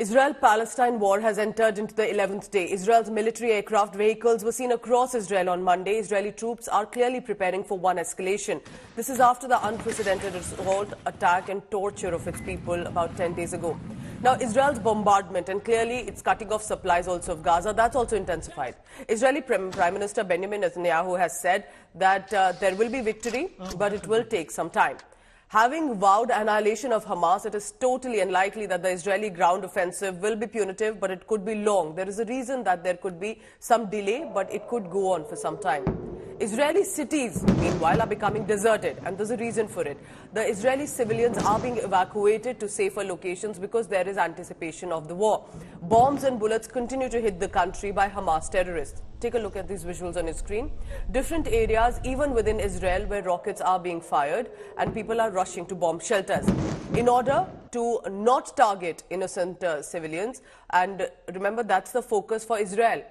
Israel-Palestine war has entered into the 11th day. Israel's military aircraft vehicles were seen across Israel on Monday. Israeli troops are clearly preparing for one escalation. This is after the unprecedented assault, attack and torture of its people about 10 days ago. Now, Israel's bombardment and clearly its cutting off supplies also of Gaza, that's also intensified. Israeli Prime Minister Benjamin Netanyahu has said that there will be victory, but it will take some time. Having vowed annihilation of Hamas, it is totally unlikely that the Israeli ground offensive will be punitive, but it could be long. There is a reason that there could be some delay, but it could go on for some time. Israeli cities, meanwhile, are becoming deserted, and there's a reason for it. The Israeli civilians are being evacuated to safer locations because there is anticipation of the war. Bombs and bullets continue to hit the country by Hamas terrorists. Take a look at these visuals on your screen. Different areas, even within Israel, where rockets are being fired and people are rushing to bomb shelters in order to not target innocent civilians. And remember, that's the focus for Israel.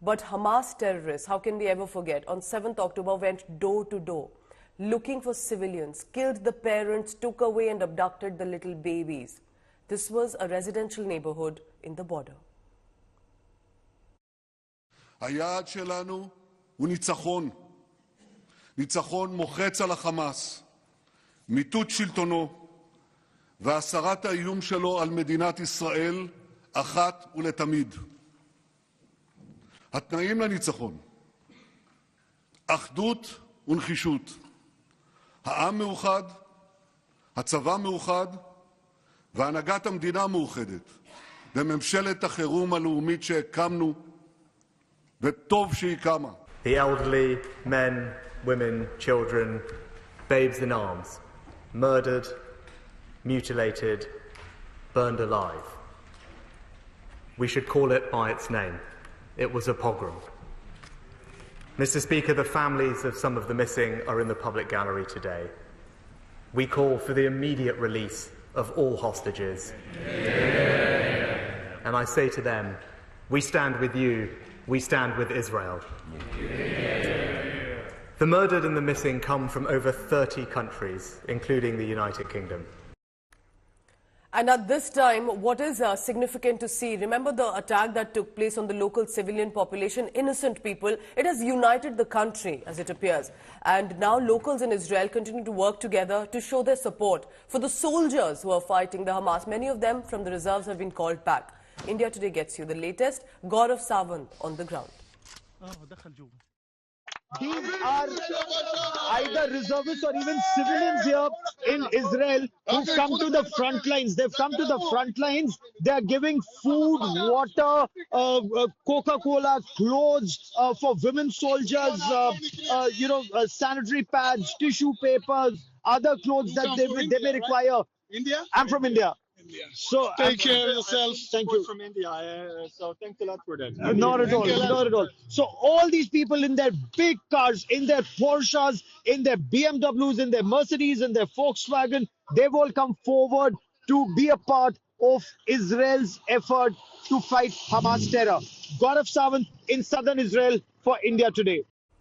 But Hamas terrorists, how can we ever forget, on 7th October went door to door, looking for civilians, killed the parents, took away and abducted the little babies. This was a residential neighborhood in the border. היעד שלנו הוא ניצחון. ניצחון מוחץ על החמאס, מיטוט שלטונו והסרת האיום שלו על מדינת ישראל אחת ולתמיד. התנאים לניצחון: אחדות ונחישות. העם מאוחד, הצבא מאוחד והנהגת המדינה מאוחדת בממשלת החירום הלאומית שהקמנו, וטוב שהיא קמה. The elderly, men, women, children, babes in arms, murdered, mutilated, burned alive. We should call it by its name. It was a pogrom. Mr. Speaker, the families of some of the missing are in the public gallery today. We call for the immediate release of all hostages. Yeah. And I say to them, we stand with you, we stand with Israel. Yeah. The murdered and the missing come from over 30 countries, including the United Kingdom. And at this time, what is significant to see, remember the attack that took place on the local civilian population, innocent people. It has united the country, as it appears. And now locals in Israel continue to work together to show their support for the soldiers who are fighting the Hamas. Many of them from the reserves have been called back. India Today gets you the latest. Gaurav Sawant on the ground. These are either reservists or even civilians here in Israel who've come to the front lines. They've come to the front lines. They're giving food, water, Coca-Cola, clothes for women soldiers, sanitary pads, tissue papers, other clothes that they may require. India? I'm from India. So take care of yourself. Thank you. From India. So thanks a lot for that. Not at all. Not at all. So all these people in their big cars, in their Porsches, in their BMWs, in their Mercedes, in their Volkswagen, they've all come forward to be a part of Israel's effort to fight Hamas terror. Gaurav Sawant in southern Israel for India Today.